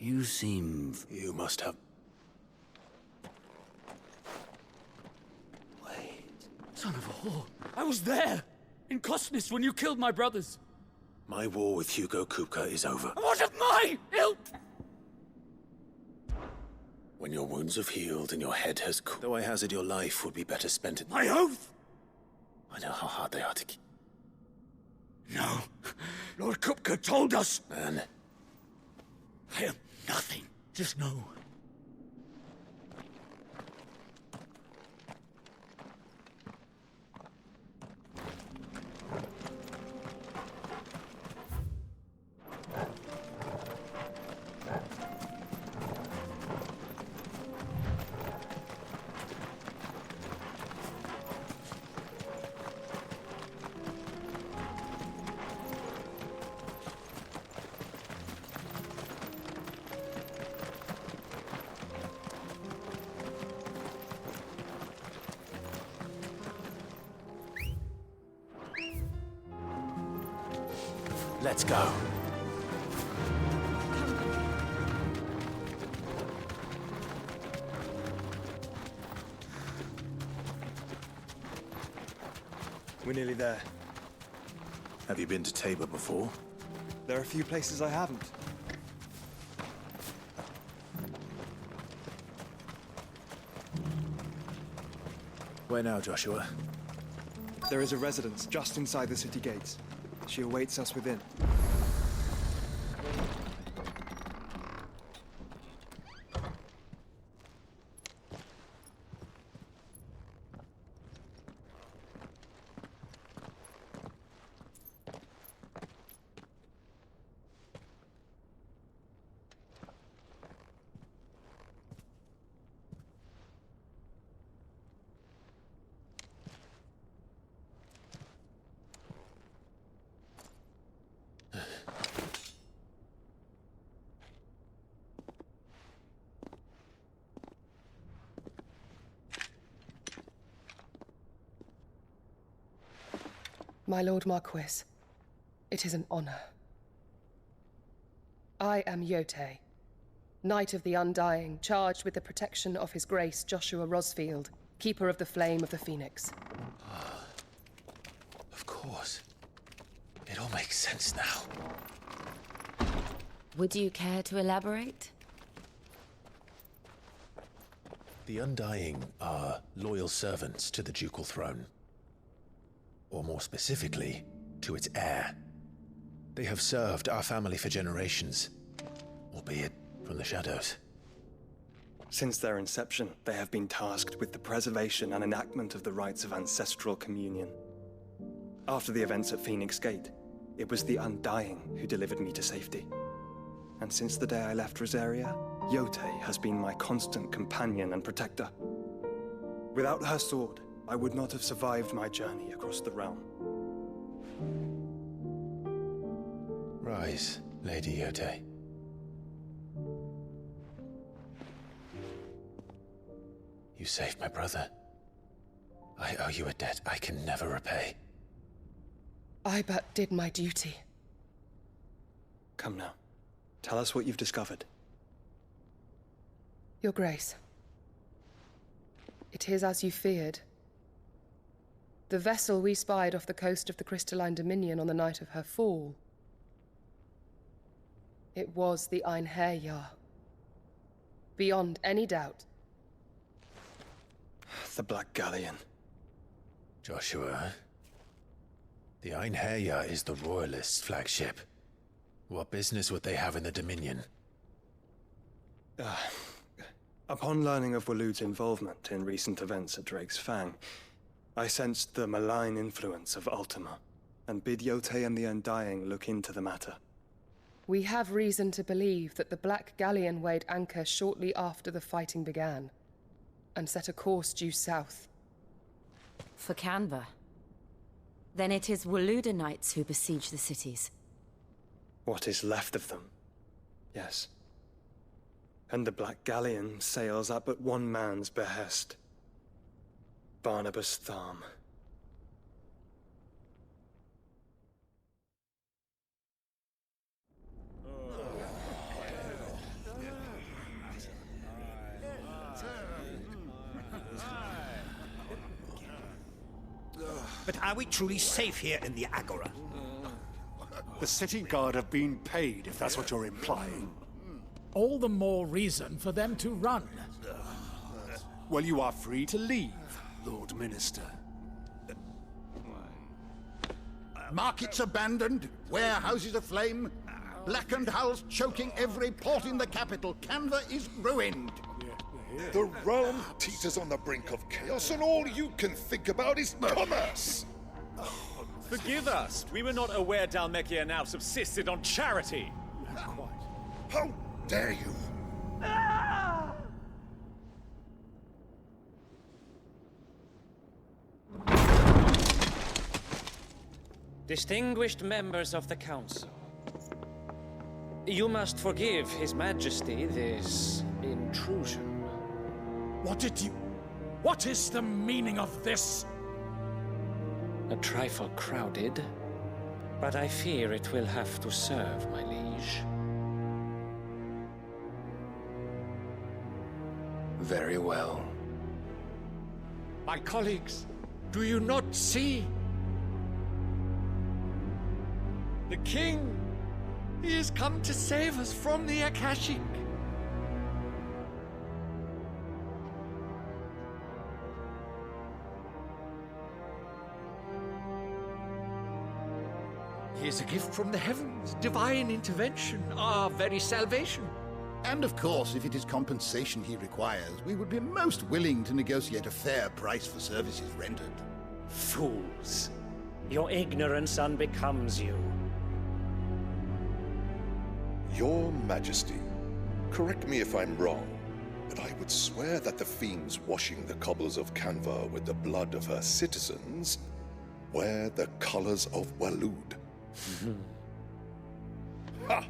You seem... You must have... Wait... Son of a whore! I was there! In Kosnis when you killed my brothers! My war with Hugo Kupka is over. What of my ilk? When your wounds have healed and your head has cooled, though I hazard your life would be better spent in... My oath! I know how hard they are to keep. No. Lord Kupka told us! Man. I am nothing. Just know. Let's go. We're nearly there. Have you been to Tabor before? There are a few places I haven't. Where now, Joshua? There is a residence just inside the city gates. She awaits us within. My Lord Marquis, it is an honor. I am Yote, Knight of the Undying, charged with the protection of His Grace Joshua Rosfield, Keeper of the Flame of the Phoenix. Of course. It all makes sense now. Would you care to elaborate? The Undying are loyal servants to the ducal throne. Or more specifically, to its heir. They have served our family for generations, albeit from the shadows. Since their inception, they have been tasked with the preservation and enactment of the rites of ancestral communion. After the events at Phoenix Gate, it was the Undying who delivered me to safety. And since the day I left Rosaria, Yote has been my constant companion and protector. Without her sword, I would not have survived my journey across the realm. Rise, Lady Yote. You saved my brother. I owe you a debt I can never repay. I but did my duty. Come now. Tell us what you've discovered. Your Grace. It is as you feared. The vessel we spied off the coast of the Crystalline Dominion on the night of her fall. It was the Einherjar. Beyond any doubt. The Black Galleon. Joshua, the Einherjar is the Royalists' flagship. What business would they have in the Dominion? Upon learning of Waloed's involvement in recent events at Drake's Fang, I sensed the malign influence of Ultima, and bid Yote and the Undying look into the matter. We have reason to believe that the Black Galleon weighed anchor shortly after the fighting began, and set a course due south. For Canva. Then it is Waloed Knights who besiege the cities. What is left of them? Yes. And the Black Galleon sails at but one man's behest. Barnabas Tharm. But are we truly safe here in the Agora? The city guard have been paid, if that's what you're implying. All the more reason for them to run. Well, you are free to leave, Lord Minister. Markets abandoned, warehouses aflame, blackened hulls choking every port in the capital. Canva is ruined. The realm teeters on the brink of chaos, and all you can think about is commerce! Forgive us. We were not aware Dhalmekia now subsisted on charity. How dare you! Distinguished members of the Council, you must forgive His Majesty this intrusion. What is the meaning of this? A trifle crowded, but I fear it will have to serve, my liege. Very well. My colleagues, do you not see? The king! He has come to save us from the Akashic! He is a gift from the heavens, divine intervention, our very salvation. And of course, if it is compensation he requires, we would be most willing to negotiate a fair price for services rendered. Fools! Your ignorance unbecomes you. Your Majesty, correct me if I'm wrong, but I would swear that the fiends washing the cobbles of Canva with the blood of her citizens wear the colors of Waloed. Ha!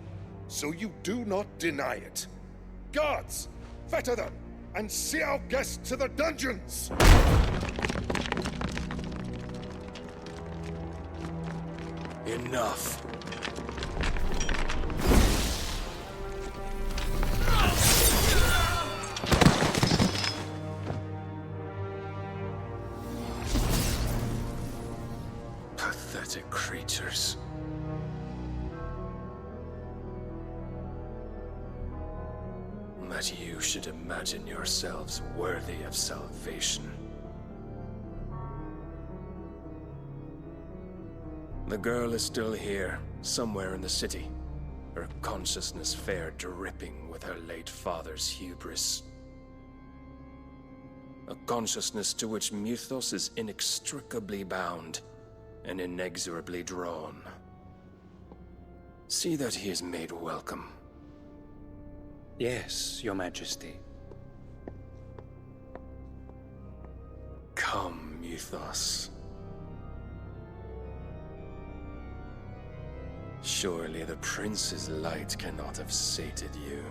So you do not deny it. Guards, fetter them, and see our guests to the dungeons! Enough. Pathetic creatures. That you should imagine yourselves worthy of salvation. The girl is still here, somewhere in the city, her consciousness fair dripping with her late father's hubris. A consciousness to which Mythos is inextricably bound and inexorably drawn. See that he is made welcome. Yes, Your Majesty. Come, Mythos. Surely the prince's light cannot have sated you.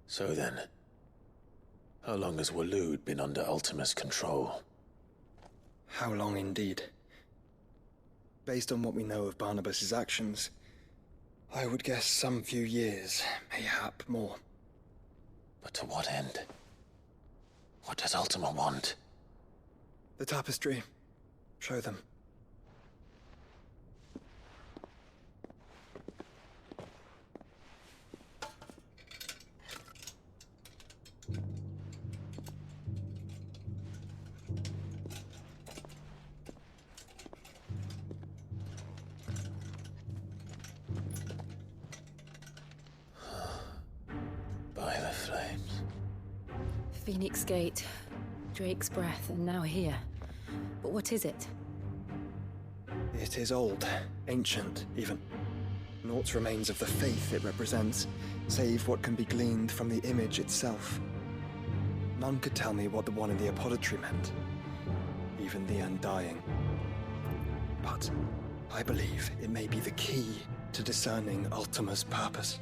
So then, how long has Waloed been under Ultima's control? How long indeed? Based on what we know of Barnabas's actions, I would guess some few years, mayhap more. But to what end? What does Ultima want? The tapestry. Show them. By the flames. Phoenix Gate, Drake's Breath, and now here. But what is it? It is old, ancient, even. Naught remains of the faith it represents, save what can be gleaned from the image itself. None could tell me what the one in the apothecary meant, even the Undying. But I believe it may be the key to discerning Ultima's purpose.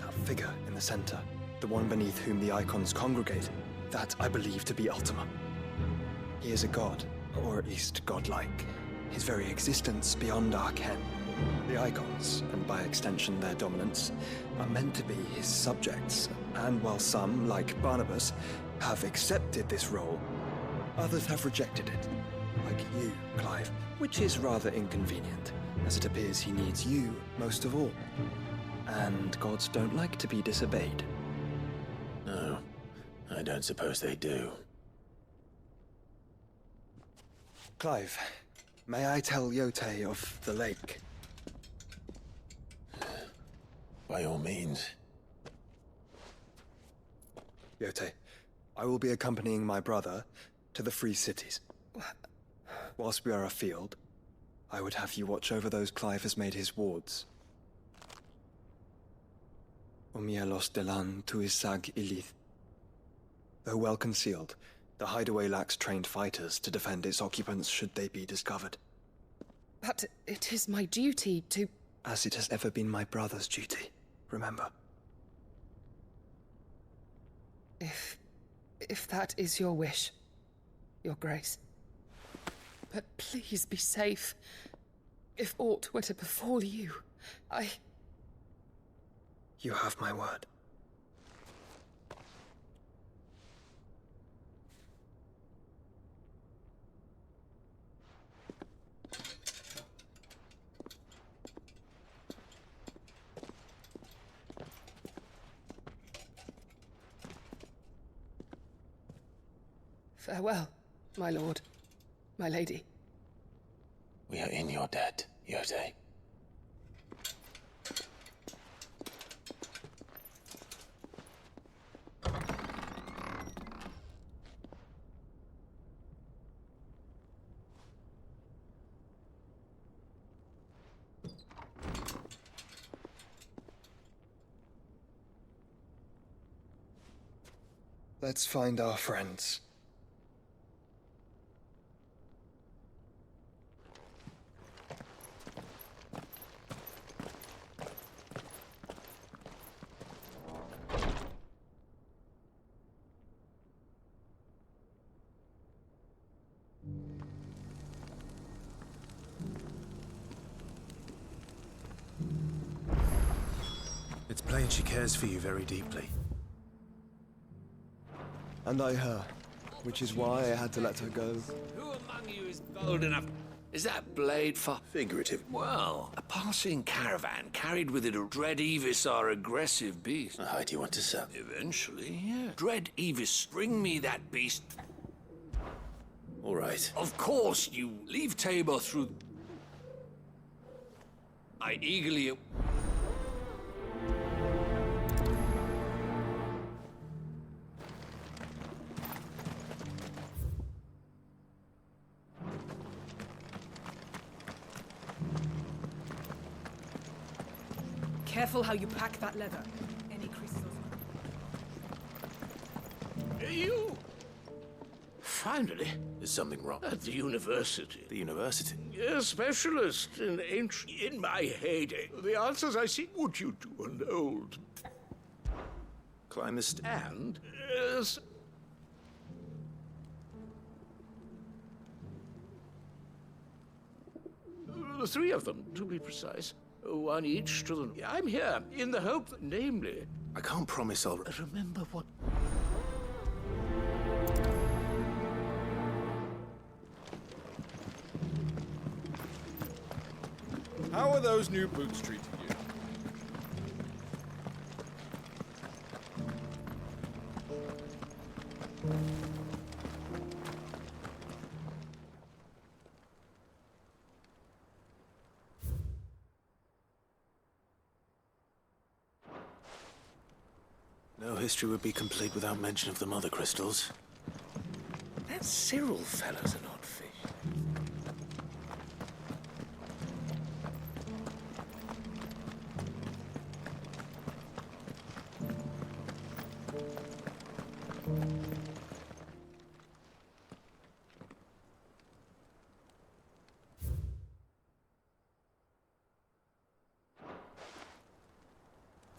That figure in the center, the one beneath whom the icons congregate, that I believe to be Ultima. He is a god, or at least godlike, his very existence beyond our ken. The icons, and by extension their dominants, are meant to be his subjects, and while some, like Barnabas, have accepted this role, others have rejected it, like you, Clive, which is rather inconvenient, as it appears he needs you most of all. And gods don't like to be disobeyed. No, I don't suppose they do. Clive, may I tell Yotei of the lake? By all means. Yotei, I will be accompanying my brother to the Free Cities. Whilst we are afield, I would have you watch over those Clive has made his wards. Omielos delan tuisag ilith. Though well concealed, the hideaway lacks trained fighters to defend its occupants should they be discovered. But it is my duty to... As it has ever been my brother's duty, remember. If that is your wish, Your Grace. But please be safe. If aught were to befall you, You have my word. Farewell, my lord, my lady. We are in your debt, Yotei. Let's find our friends. It's plain she cares for you very deeply. And I her, which is why I had to let her go. Who among you is bold enough? Is that blade for... Figurative. Well, a passing caravan carried with it a Dread Evis, our aggressive beast. How do you want to sell? Eventually, yeah. Dread Evis, bring me that beast. All right. Of course, you leave Tabor through... I eagerly... Careful how you pack that leather. Any crystals? You... Finally. Is something wrong? At the university. The university? A specialist in ancient... In my heyday, the answers I seek would you to an old... Climb this... And... the three of them, to be precise. One each to the... I'm here, in the hope that, namely... I can't promise I'll... Remember what... How are those new boots treating you? No history would be complete without mention of the mother crystals. That Cyril fellow's an odd fish.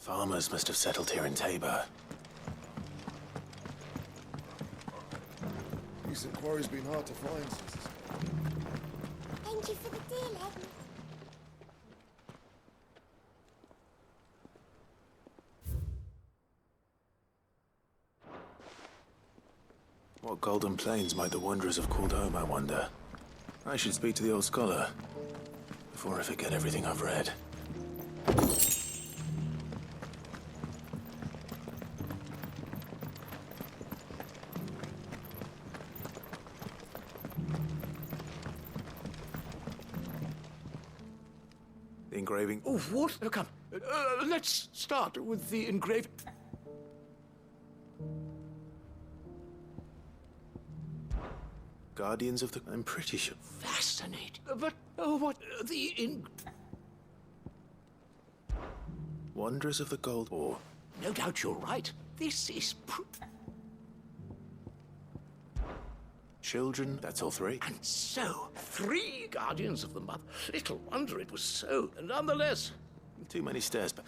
Farmers must have settled here in Tabor. Recent quarry's been hard to find. Thank you for the deal, Ed. What golden plains might the Wanderers have called home, I wonder? I should speak to the old scholar before I forget everything I've read. The engraving. Oh, what? Come. Let's start with the engraving. Guardians of the... I'm pretty sure... Fascinating. But, what... Wanderers of the Gold War. No doubt you're right. This is... Children, that's all three. And so, 3 Guardians of the Mother. Little wonder it was so. Nonetheless... Too many stairs, but...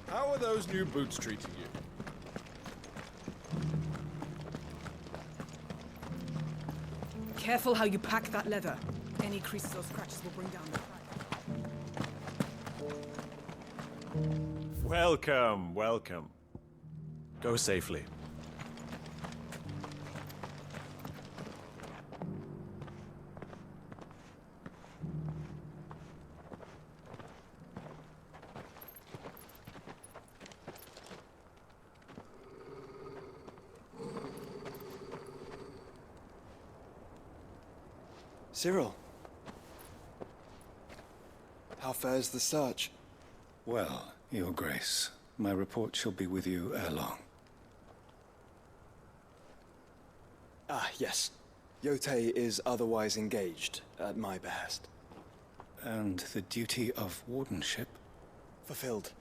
How are those new boots treating you? Careful how you pack that leather. Any creases or scratches will bring down the price. Welcome, welcome. Go safely. Cyril. How fares the search? Well, Your Grace, my report shall be with you ere long. Ah, yes. Yotei is otherwise engaged, at my behest. And the duty of wardenship? Fulfilled.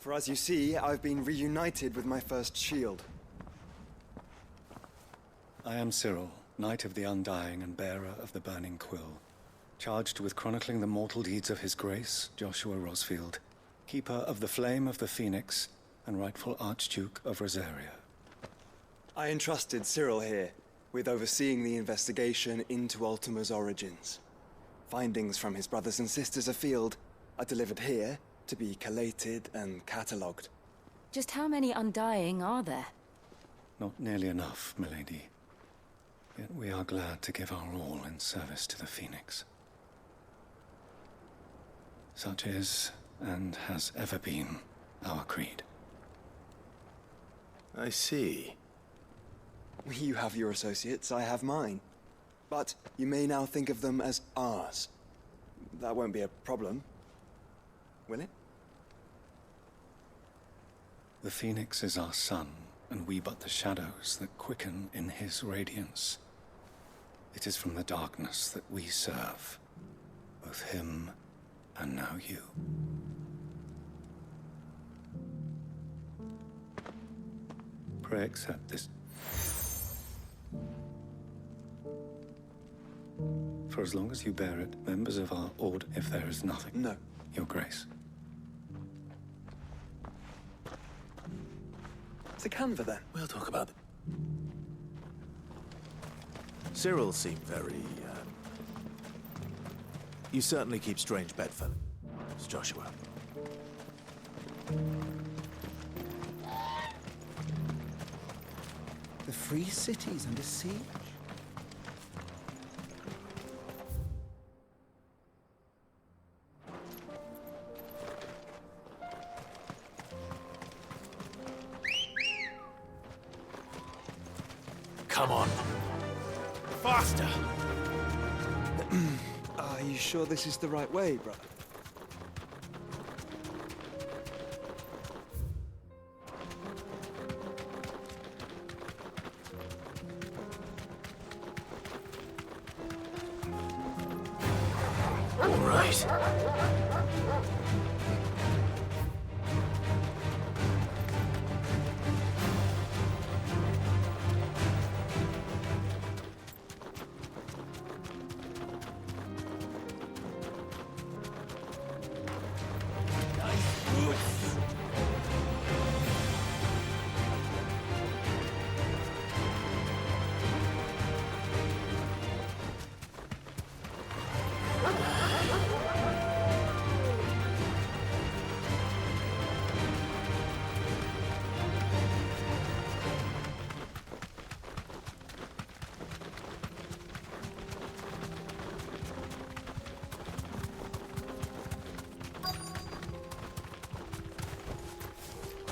For as you see, I've been reunited with my first shield. I am Cyril, Knight of the Undying and bearer of the Burning Quill, charged with chronicling the mortal deeds of His Grace, Joshua Rosfield, Keeper of the Flame of the Phoenix, and rightful Archduke of Rosaria. I entrusted Cyril here with overseeing the investigation into Ultima's origins. Findings from his brothers and sisters afield are delivered here to be collated and catalogued. Just how many Undying are there? Not nearly enough, milady. Yet we are glad to give our all in service to the Phoenix. Such is, and has ever been, our creed. I see. You have your associates, I have mine. But you may now think of them as ours. That won't be a problem, will it? The Phoenix is our sun, and we but the shadows that quicken in his radiance. It is from the darkness that we serve, both him and now you. Pray accept this. For as long as you bear it, members of our order, if there is nothing. No. Your Grace. To Canva, then. We'll talk about it. Cyril seemed very, You certainly keep strange bedfellows, Joshua. The Free City's under siege. Come on. Faster! Are you sure this is the right way, brother? All right.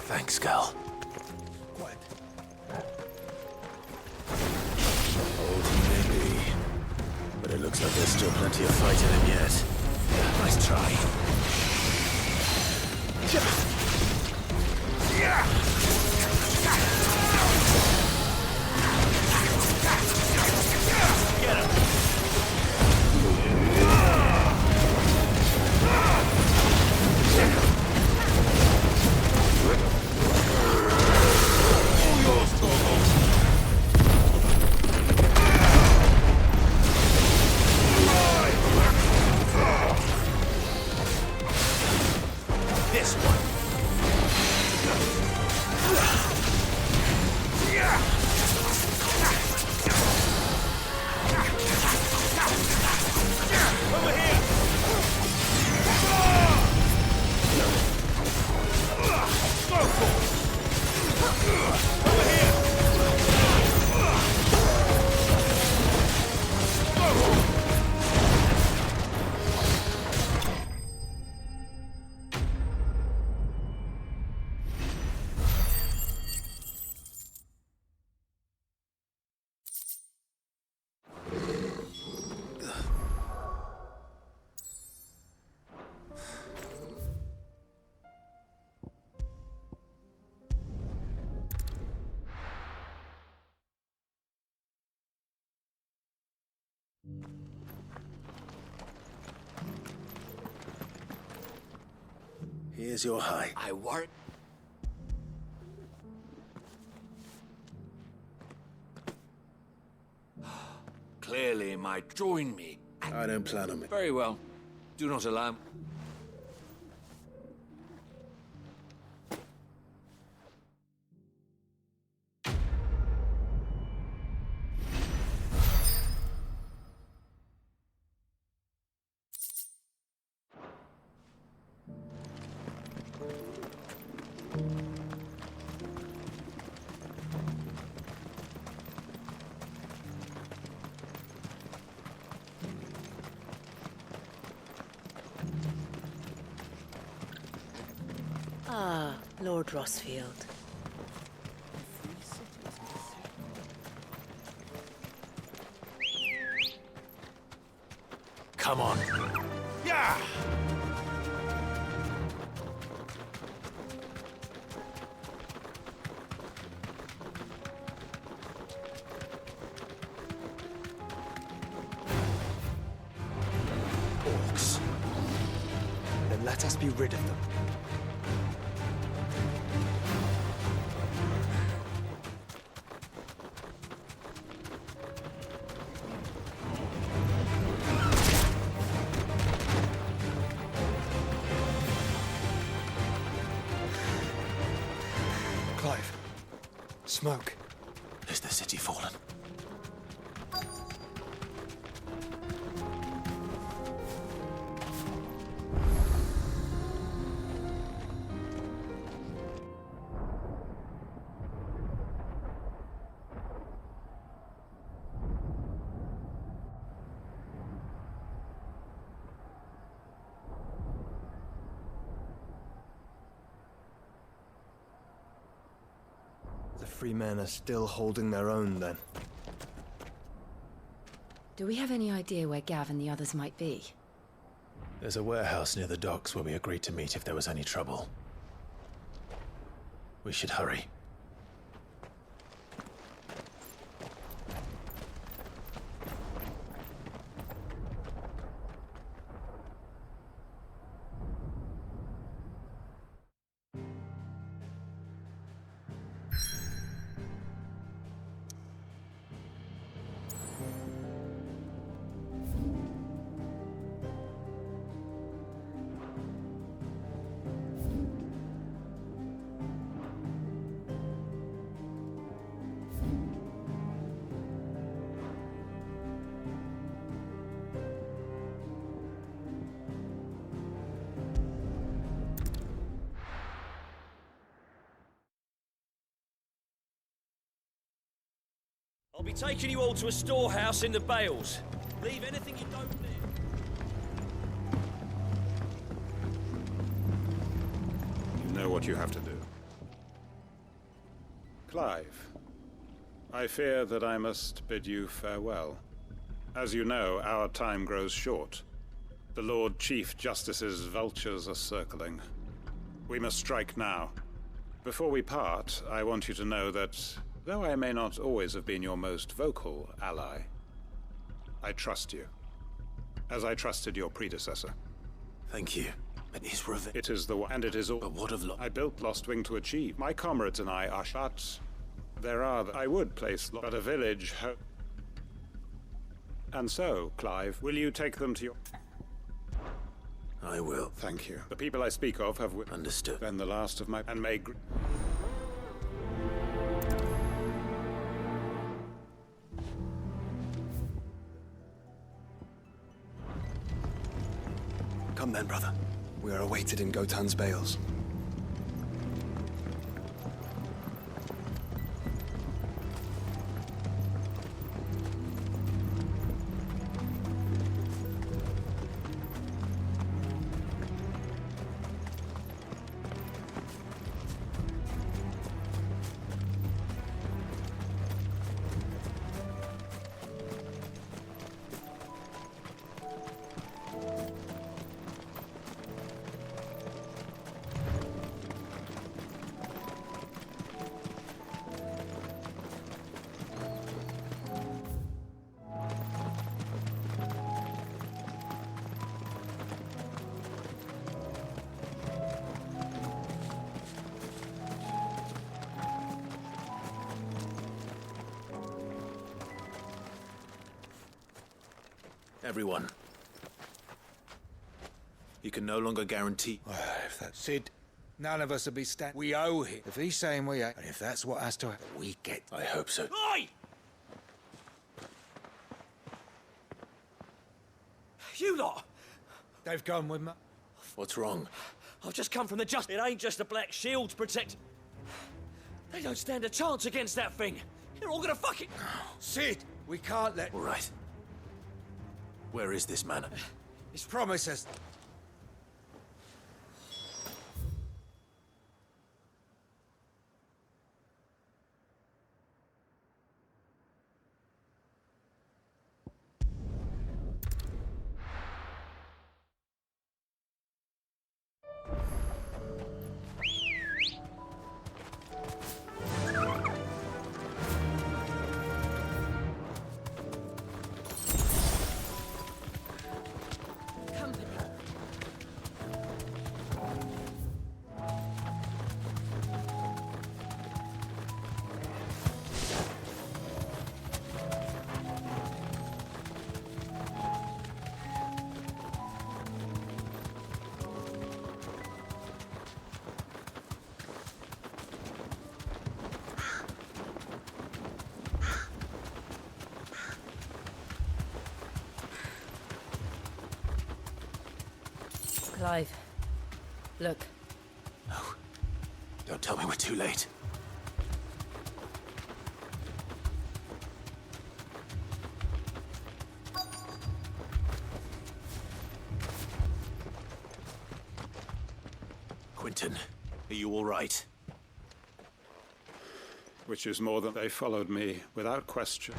Thanks, Gal. Quiet. Old he may be, but it looks like there's still plenty of fight in him yet. Nice try. Get him! This one. Over here. Over here. Here's your hide. I work. Clearly, might join me. I don't plan on it. Very well. Do not allow. Ah, Lord Rosfield. Come on. Yeah! Orcs. Then let us be rid of them. Clive. Smoke. Is the city fallen? The free men are still holding their own, then. Do we have any idea where Gav and the others might be? There's a warehouse near the docks where we agreed to meet if there was any trouble. We should hurry. I'll be taking you all to a storehouse in the Bales. Leave anything you don't need. You know what you have to do. Clive, I fear that I must bid you farewell. As you know, our time grows short. The Lord Chief Justice's vultures are circling. We must strike now. Before we part, I want you to know that though I may not always have been your most vocal ally, I trust you, as I trusted your predecessor. Thank you. But his revenge... It is the one, and it is all... But what of I built Lostwing to achieve. My comrades and I are shut. There are... I would place... But a village... And so, Clive, will you take them to your... I will. Thank you. The people I speak of have... Understood. Been the last of my... And may... Come then, brother. We are awaited in Gotan's Bales. Everyone. You can no longer guarantee... If that's Sid, none of us will be standing. We owe him. If he's saying we ain't, and if that's what has to happen, we get... I hope so. Oi! You lot! They've gone with me. What's wrong? I've just come from the just... It ain't just a black shield to protect... They don't stand a chance against that thing. They're all gonna fucking... Sid, we can't let... All right. Where is this manor? His promises. Clive, look. No. Don't tell me we're too late. Quentin, are you all right? Which is more than they followed me, without question.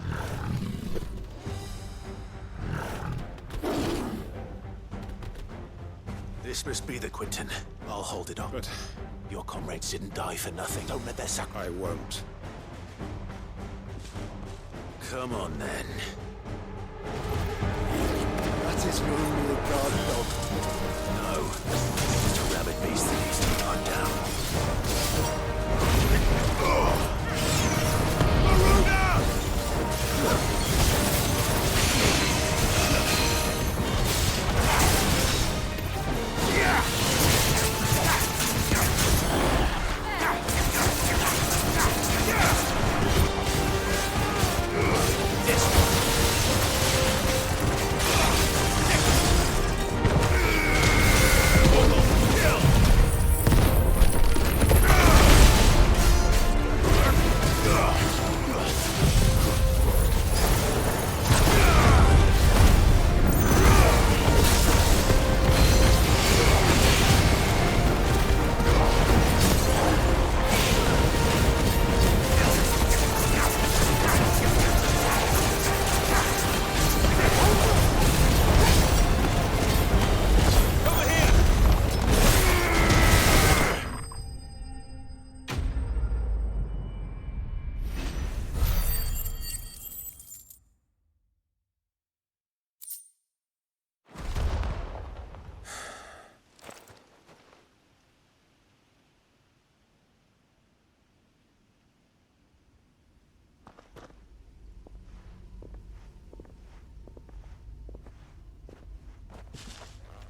This must be the Quinton. I'll hold it on. But your comrades didn't die for nothing. Don't let their I won't. Come on, then. That is your only guard dog. No. It's a rabid beast that needs to be hunted down.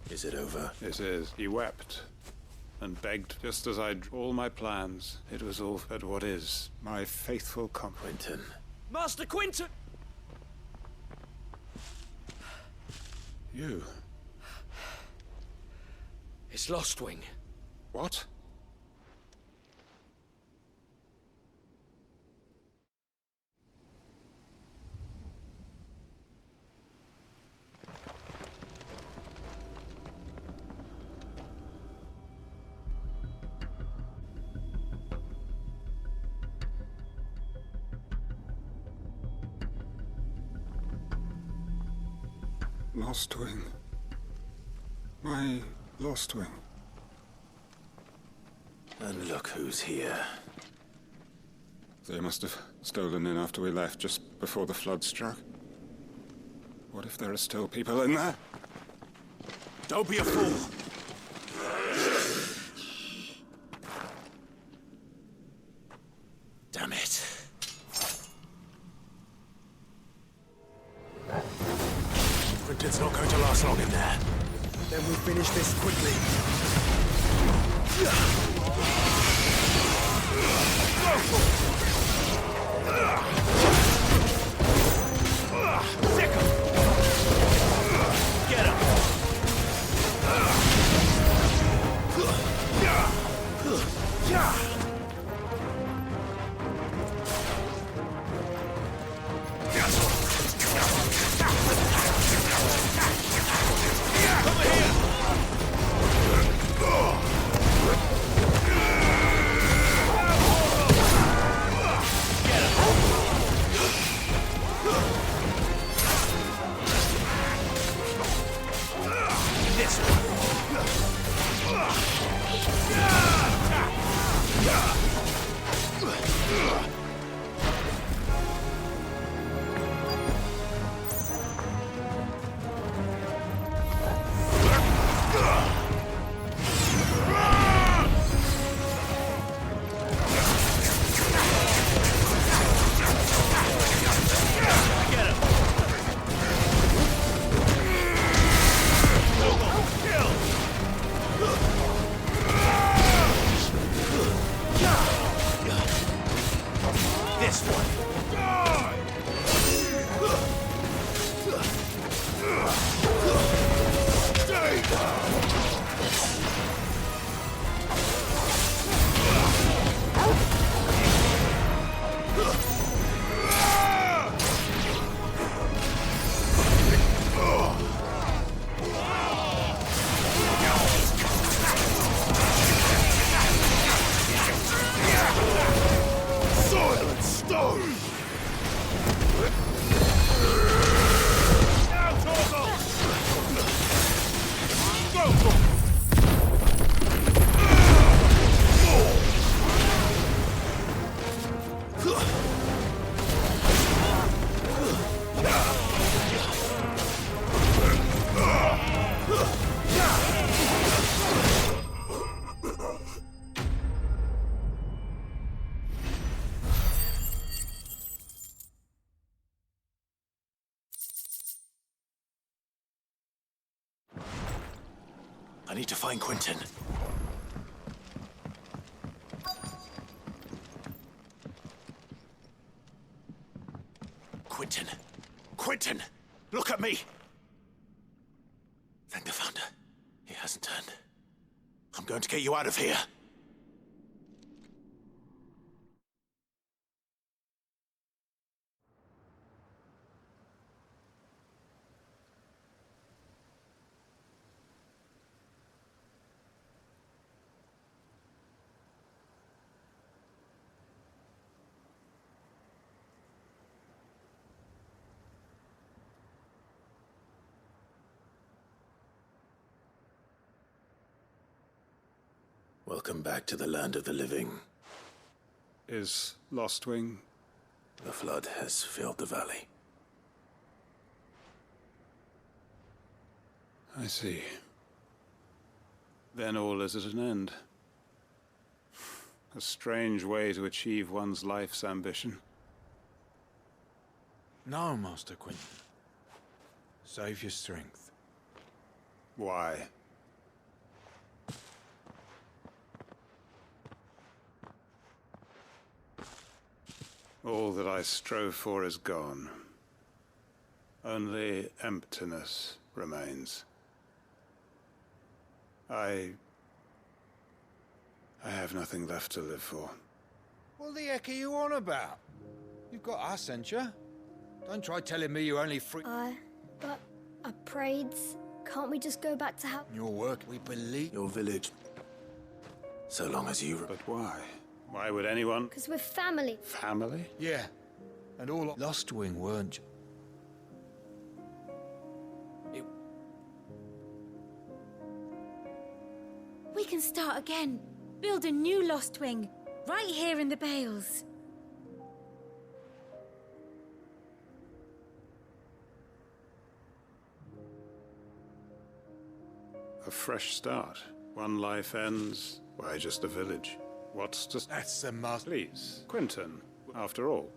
Is it over? It is. He wept and begged just as I'd all my plans. It was all at what is my faithful Quinton. Master Quinton! You. It's Lostwing. What? Lostwing. My Lostwing. And look who's here. They must have stolen in after we left, just before the flood struck. What if there are still people in there? Don't be a fool! Damn it. Quinton's not going to last long in there. Then we finish this quickly. Sick 'em! Get 'em! need to find Quentin. Quentin! Quentin! Look at me! Thank the Founder. He hasn't turned. I'm going to get you out of here. Welcome back to the land of the living. Is Lostwing? The flood has filled the valley. I see. Then all is at an end. A strange way to achieve one's life's ambition. No, Master Quentin. Save your strength. Why? All that I strove for is gone. Only emptiness remains. I have nothing left to live for. What the heck are you on about? You've got us, ain't you? Don't try telling me you only free... But I prayed. Can't we just go back to how... Your work, we believe... Your village. So long as you... But why? Why would anyone... Because we're family. Family? Yeah. And all... Lostwing, weren't you? We can start again. Build a new Lostwing. Right here in the Bales. A fresh start. One life ends. Why, just a village. What's to... That's the master... Please, Quentin, after all.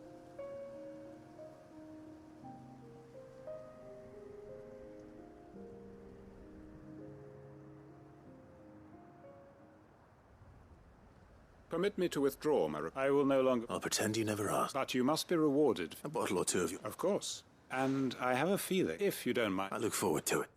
Permit me to withdraw my... I will no longer... I'll pretend you never asked. But you must be rewarded. A bottle or two of you. Of course. And I have a feeling, if you don't mind... I look forward to it.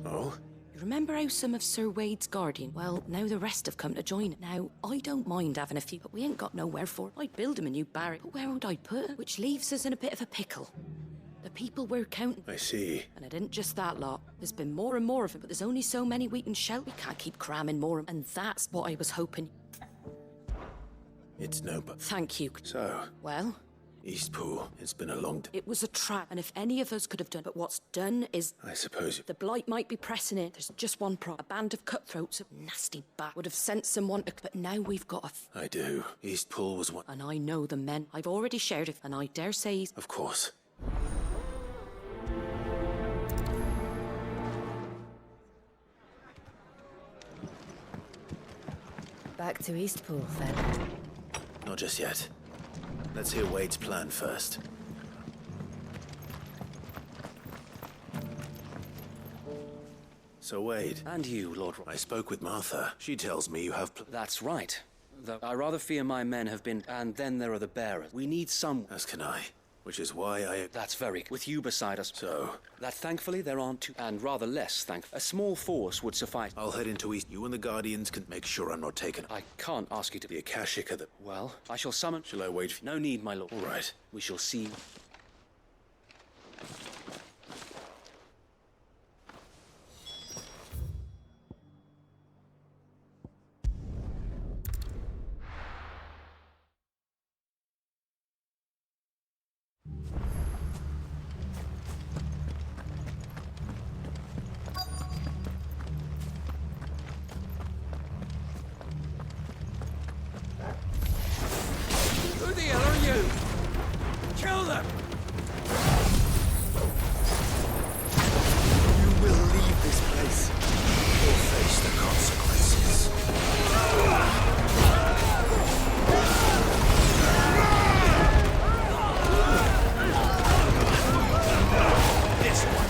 Oh? You remember how some of Sir Wade's guardian? Well, now the rest have come to join it. Now, I don't mind having a few, but we ain't got nowhere for it. I'd build him a new barrack, but where would I put it? Which leaves us in a bit of a pickle. The people we're counting. I see. And it isn't just that lot. There's been more and more of them, but there's only so many we can shelter. We can't keep cramming more, and that's what I was hoping. It's no but... Thank you. So... Well? Eastpool, it's been a long... It was a trap, and if any of us could have done... But what's done is... I suppose... The Blight might be pressing in. There's just one problem. A band of cutthroats, a nasty bat, would have sent someone to... But now we've got a... I do. Eastpool was one... And I know the men. I've already shared it, and I dare say he's... Of course. Back to Eastpool, then. Not just yet. Let's hear Wade's plan first. So, Wade. And you, Lord... I spoke with Martha. She tells me you have... That's right. Though I rather fear my men have been... And then there are the bearers. We need some... As can I. Which is why I... That's very... With you beside us. So? That thankfully there aren't two, and rather less thankful. A small force would suffice. I'll head into East. You and the Guardians can make sure I'm not taken. I can't ask you to... The Akashic are the... Well, I shall summon... Shall I wait for... No need, my lord. All right. We shall see... Who the hell are you? Kill them! You will leave this place. You'll face the consequences. This one.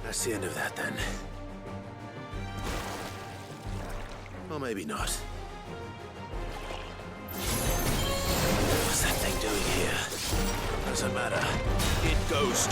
That's the end of that, then. Or maybe not. What's that thing doing here? Doesn't matter. It goes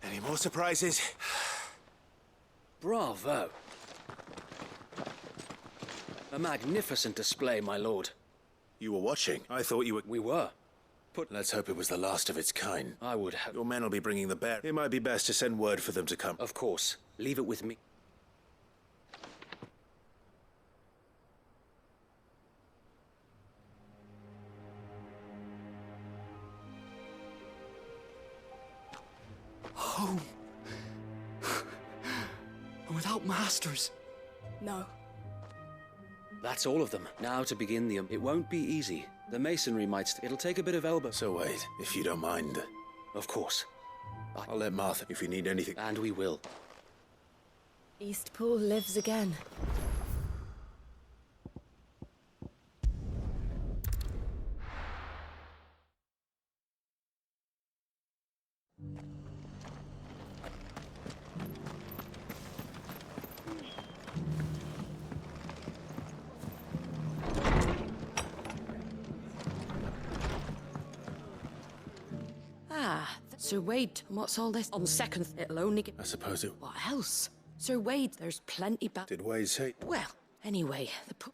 Any more surprises? Bravo. A magnificent display, my lord. You were watching? I thought you were... We were. Let's hope it was the last of its kind. I would have... Your men will be bringing the bear. It might be best to send word for them to come. Of course. Leave it with me. Home. Without masters. No. That's all of them. Now to begin the... It won't be easy. The masonry might... It'll take a bit of elbow. So wait, if you don't mind. Of course. I'll let Martha if you need anything. And we will. Eastpool lives again. Sir Wade, what's all this? On second, it'll only get... I suppose it... What else? Sir Wade, there's plenty Did Wade say... Well, anyway,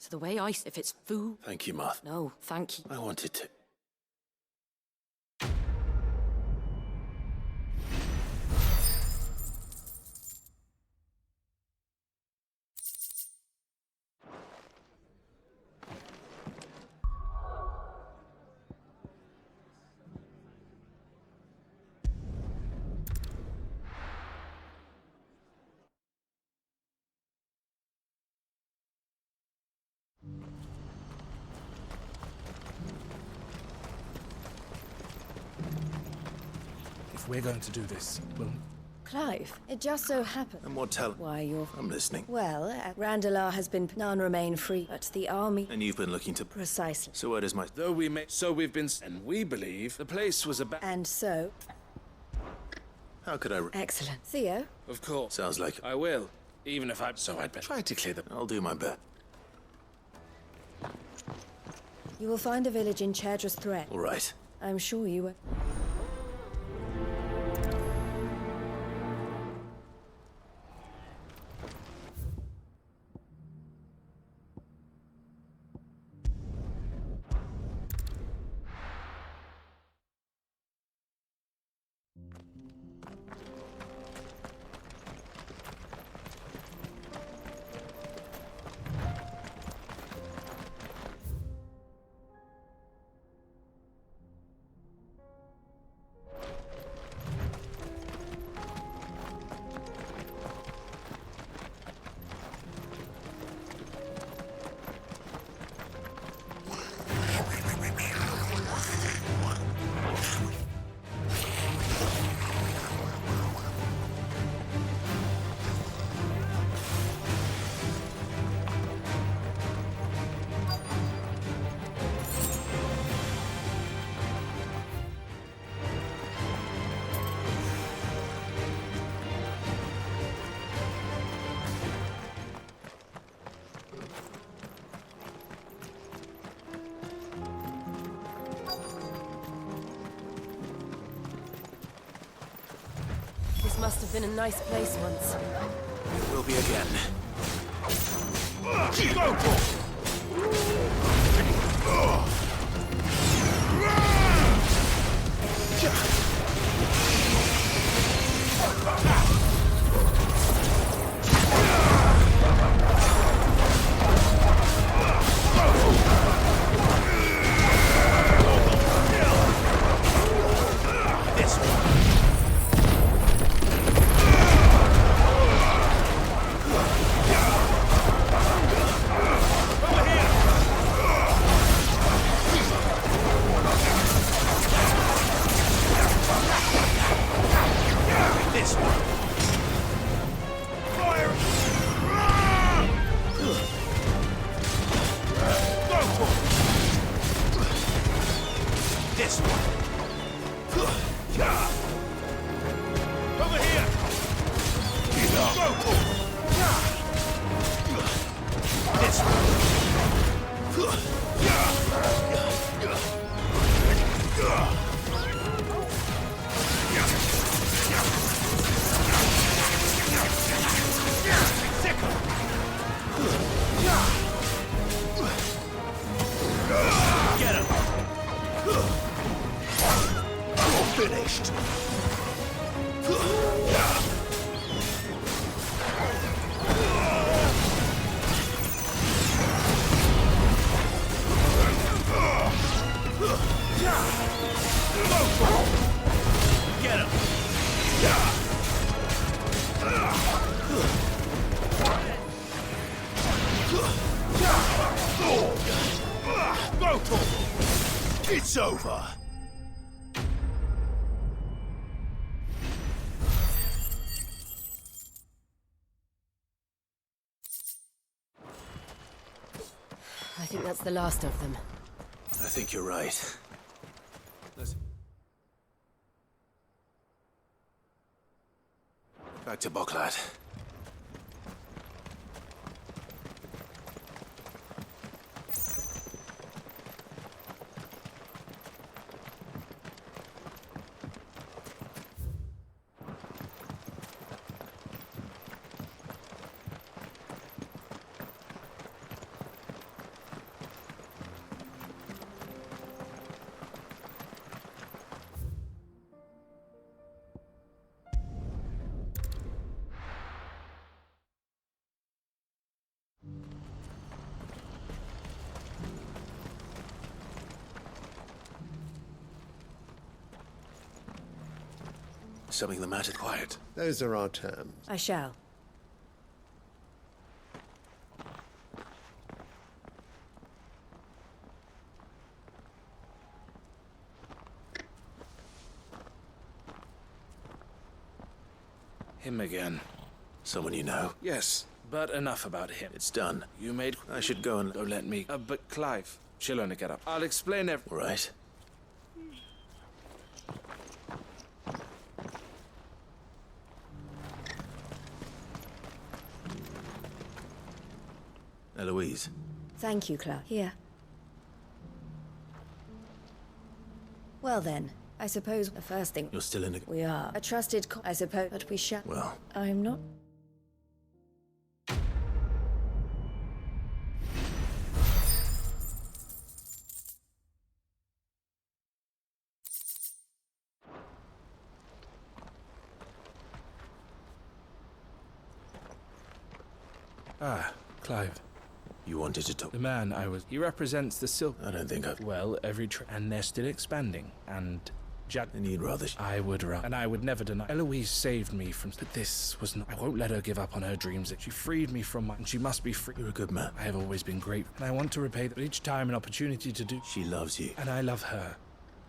the way I... If it's food... Thank you, Martha. No, thank you. I wanted to... we're going to do this. Well, Clive, it just so happened. And what tell? Why, you're... I'm listening. Well, Randalar has been... None remain free, but the army... And you've been looking to... Precisely. So where does my... though we may... So we've been... And we believe the place was about... And so... How could I... Excellent. Theo? Of course. Sounds like... I will. Even if I... So I'd better... Try to clear them. I'll do my best. You will find a village in Chedras Threat. All right. I'm sure you were... This must have been a nice place once. It will be again. This one. This one. Fire! Go for it! This one. Over here! Go for it! This one. Get him! Finished! Get him! Go for it! It's over! I think that's the last of them. I think you're right. Back to Boklad. Something the matter? Quiet. Those are our terms. I shall. Him again. Someone you know? Yes, but enough about him. It's done. You made... I should go and... Don't let me... but Clive, she'll only get up. I'll explain everything. All right. Eloise. Thank you, Clark. Here. Well then, I suppose the first thing... You're still in the... We are. A trusted I suppose, but we shall... Well... I'm not... Ah, Clive. You wanted to talk? The man I was... He represents the Silk... I don't think I've... Well, every... And they're still expanding. And... And you'd rather... I would rather... And I would never deny... Eloise saved me from... But this was not... I won't let her give up on her dreams. She freed me from my... And she must be free. You're a good man. I have always been great. And I want to repay that each time an opportunity to do... She loves you. And I love her.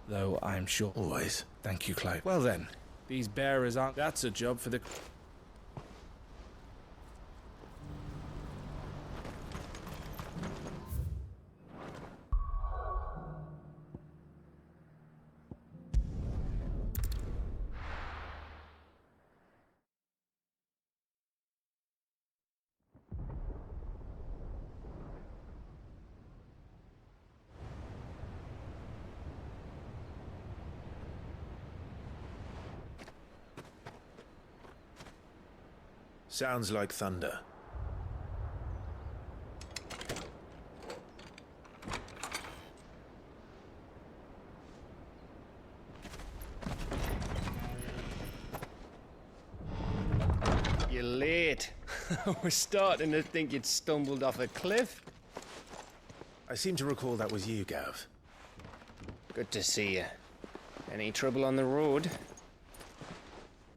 Though I'm sure... Always. Thank you, Clive. Well then. These bearers aren't... That's a job for the... Sounds like thunder. You're late. We're starting to think you'd stumbled off a cliff. I seem to recall that was you, Gav. Good to see you. Any trouble on the road?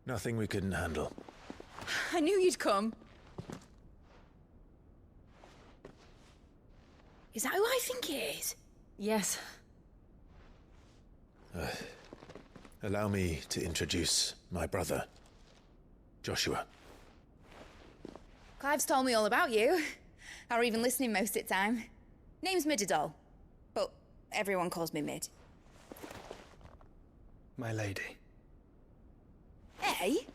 Nothing we couldn't handle. I knew you'd come. Is that who I think it is? Yes. Allow me to introduce my brother, Joshua. Clive's told me all about you. Or even listening most of the time. Name's Midadol, but everyone calls me Mid. My lady. Hey?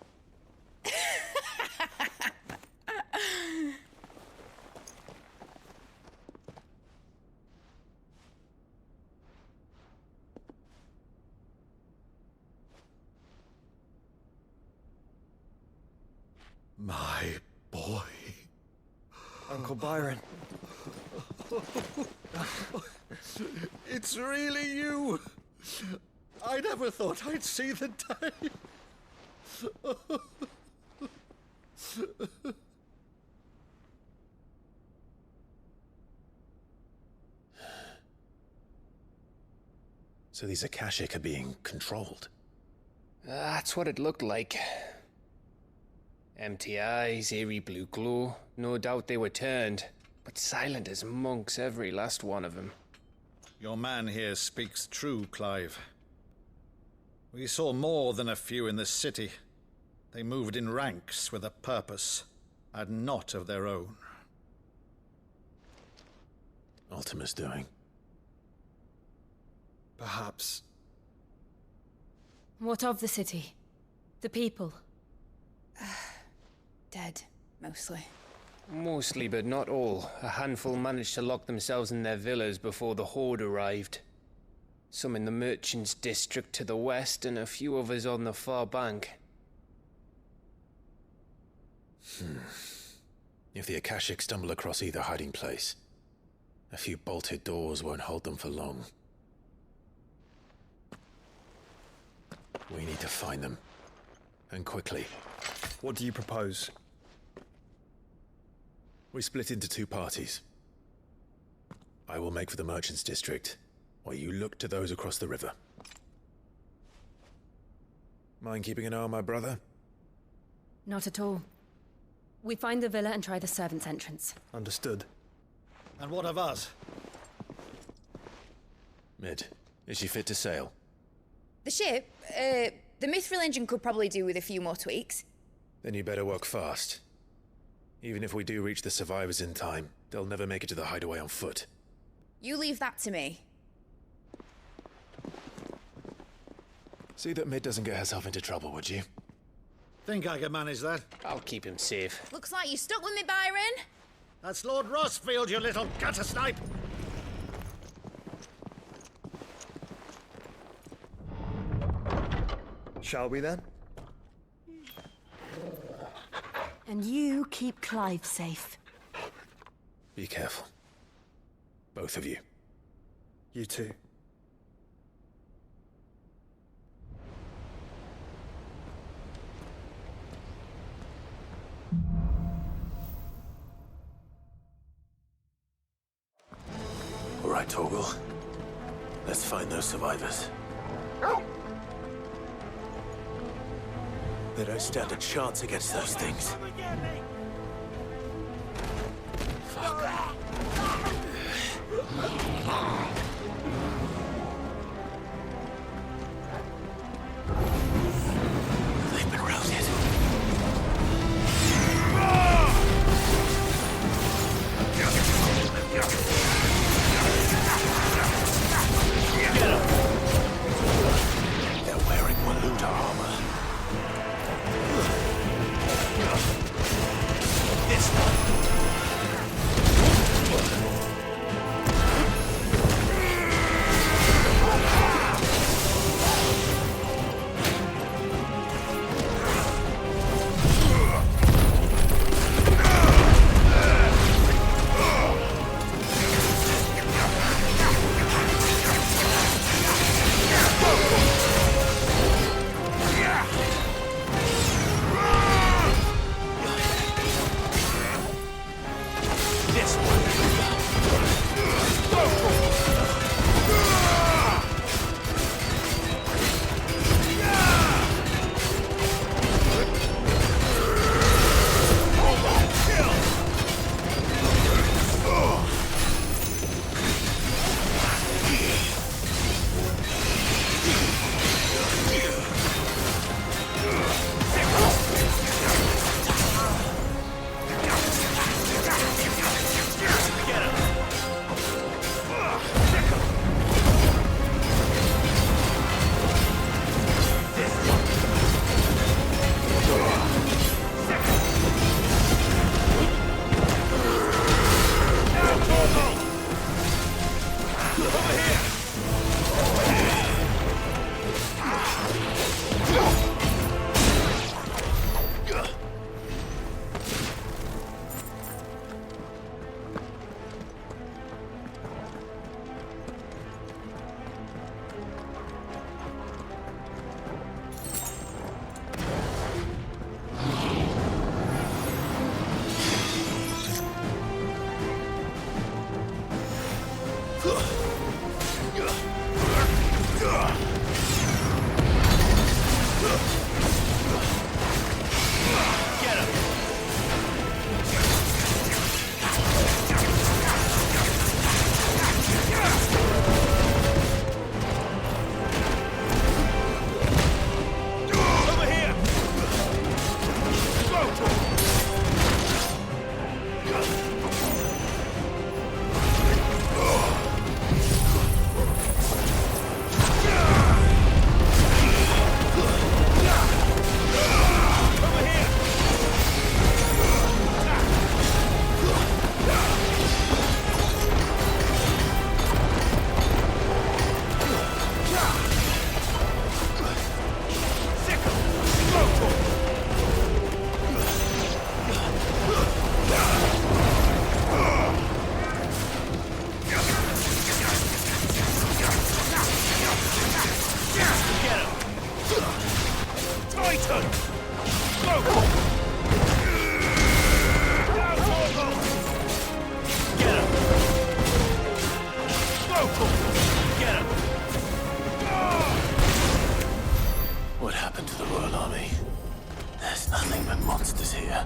My boy. Uncle Byron. It's really you. I never thought I'd see the day. So these Akashic are being controlled? That's what it looked like. Empty eyes, eerie blue glow. No doubt they were turned, but silent as monks, every last one of them. Your man here speaks true, Clive. We saw more than a few in this city. They moved in ranks with a purpose, and not of their own. Ultima's doing. Perhaps. What of the city? The people? Dead, mostly. Mostly, but not all. A handful managed to lock themselves in their villas before the Horde arrived. Some in the Merchants' District to the west, and a few others on the far bank. If the Akashic stumble across either hiding place, a few bolted doors won't hold them for long. We need to find them. And quickly. What do you propose? We split into two parties. I will make for the Merchants' District, while you look to those across the river. Mind keeping an eye on my brother? Not at all. We find the villa and try the servants' entrance. Understood. And what of us? Mid, is she fit to sail? The ship, the Mithril engine could probably do with a few more tweaks. Then you better work fast. Even if we do reach the survivors in time, they'll never make it to the hideaway on foot. You leave that to me. See that Mid doesn't get herself into trouble, would you? Think I can manage that? I'll keep him safe. Looks like you stuck with me, Byron. That's Lord Rossfield, you little gutter snipe! Shall we then? And you keep Clive safe. Be careful. Both of you. You too. All right, Torgal. Let's find those survivors. They don't stand a chance against those things. They've been routed. They're wearing Waloda armor. This one. What happened to the Royal Army? There's nothing but monsters here.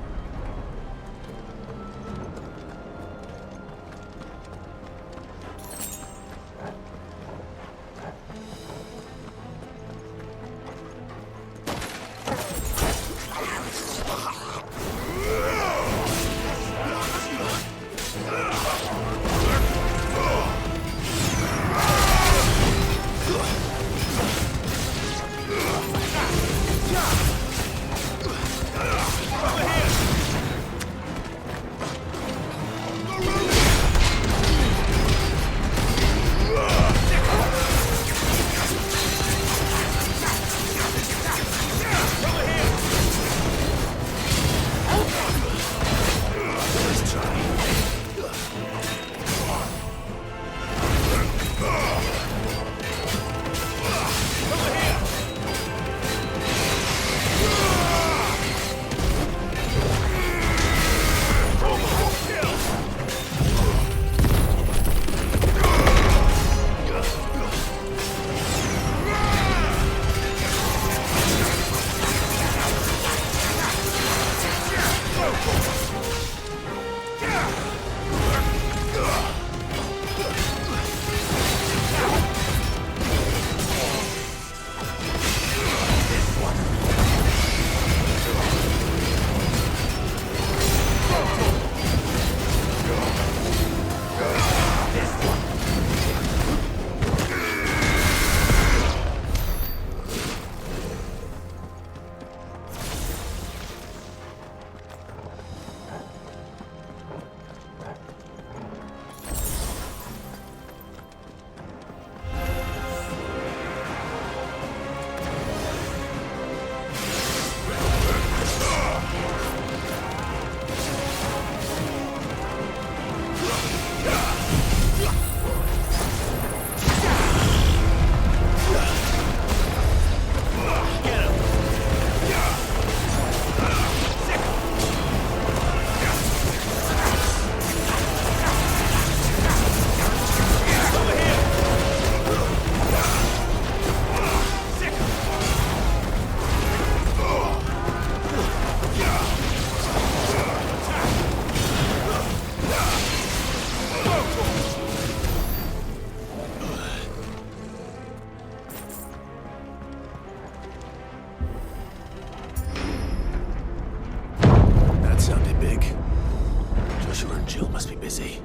Jill must be busy.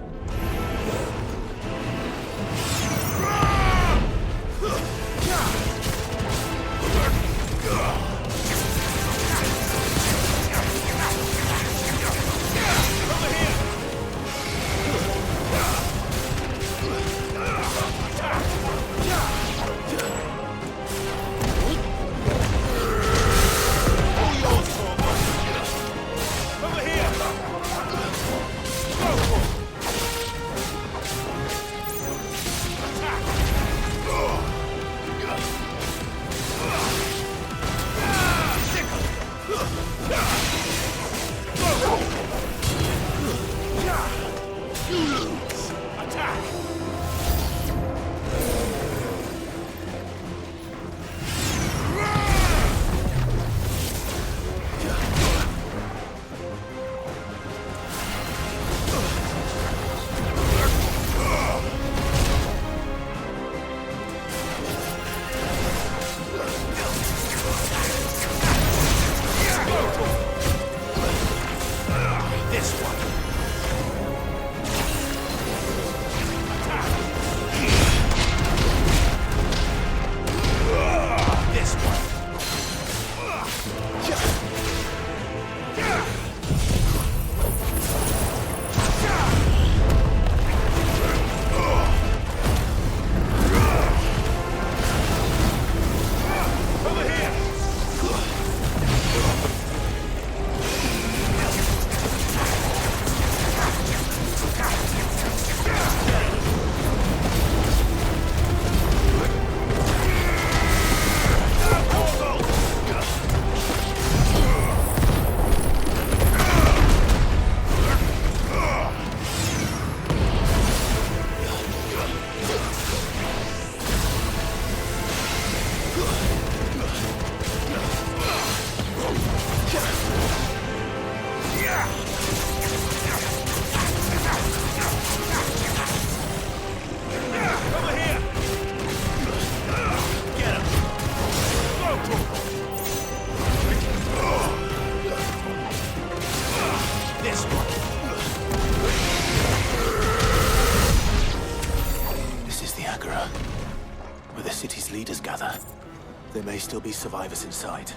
There may still be survivors inside.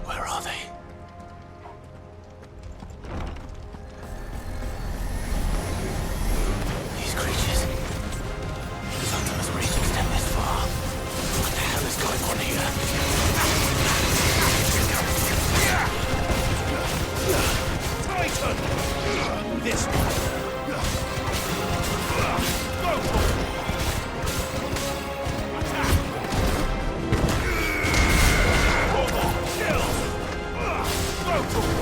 Where are they? These creatures. Sometimes reach extend this far. What the hell is going on here? Titan! This one! Go for it! Attack! Hold on! Kill! Go for it!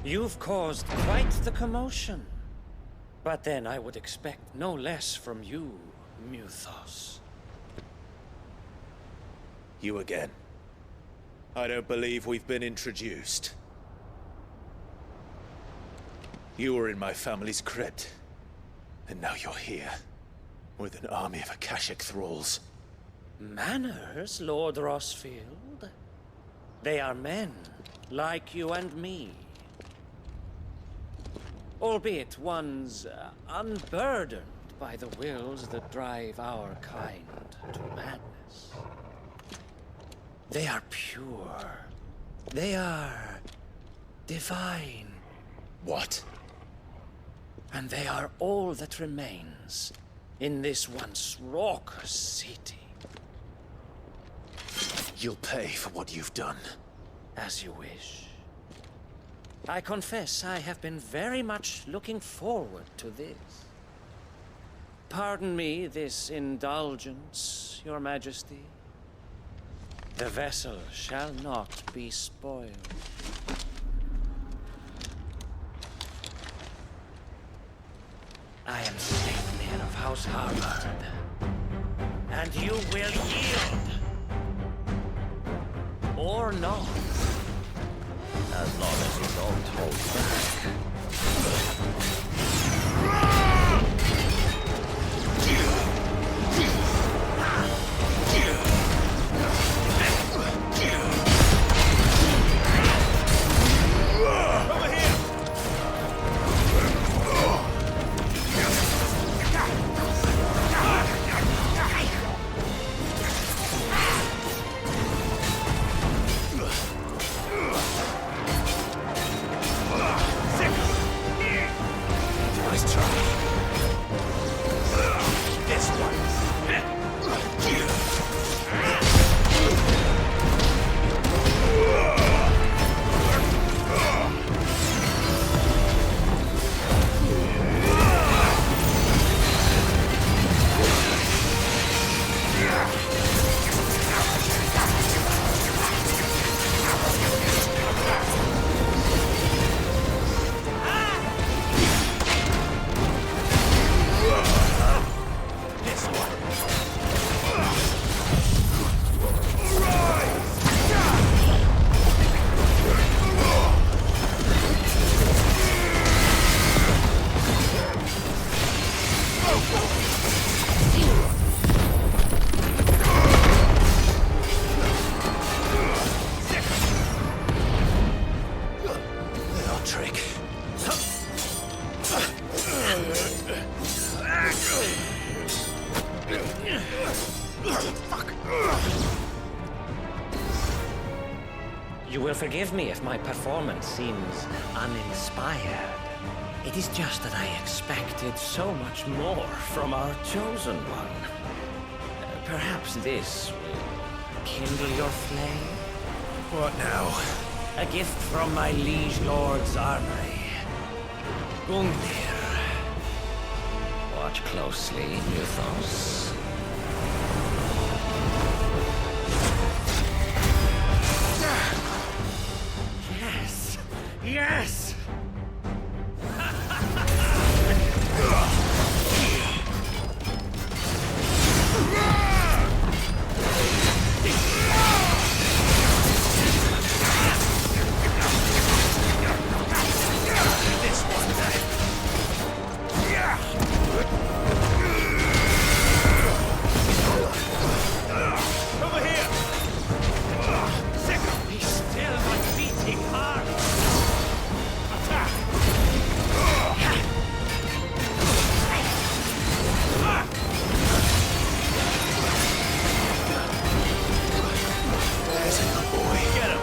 You've caused quite the commotion. But then I would expect no less from you, Muthos. You again. I don't believe we've been introduced. You were in my family's crypt. And now you're here, with an army of Akashic thralls. Manners, Lord Rossfield? They are men, like you and me. Albeit ones unburdened by the wills that drive our kind to madness. They are pure. They are divine. What? And they are all that remains in this once raucous city. You'll pay for what you've done. As you wish. I confess I have been very much looking forward to this. Pardon me this indulgence, Your Majesty. The vessel shall not be spoiled. I am Sleipnir of House Harvard, and you will yield. Or not. As long as you don't hold back. Over here! Nice try. This one. You will forgive me if my performance seems uninspired. It is just that I expected so much more from our chosen one. Perhaps this will kindle your flame? What now? A gift from my liege lord's armory. Gungnir. Watch closely, Mythos. Yes! Yes! Over here! Be still, my beating heart! Attack! There's a good boy. Get him!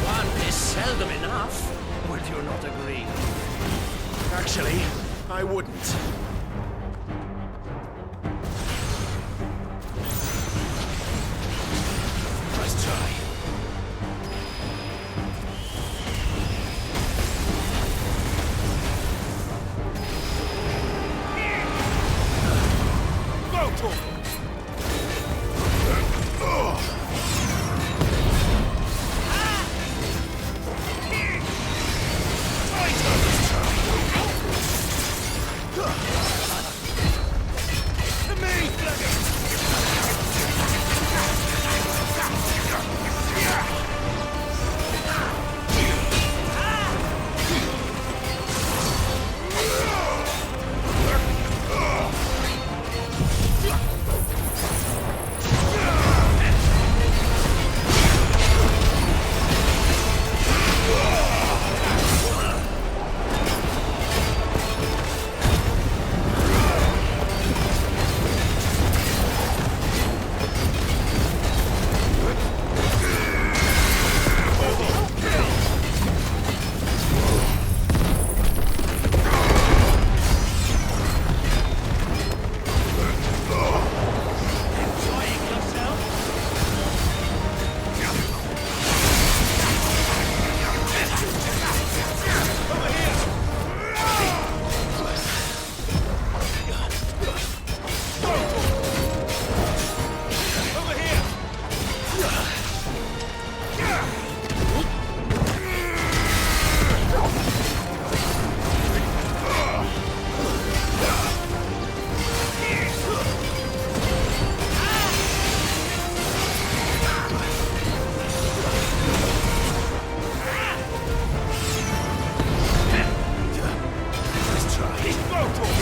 One is seldom enough. Would you not agree? Actually, I wouldn't. Nice try. Slow talk!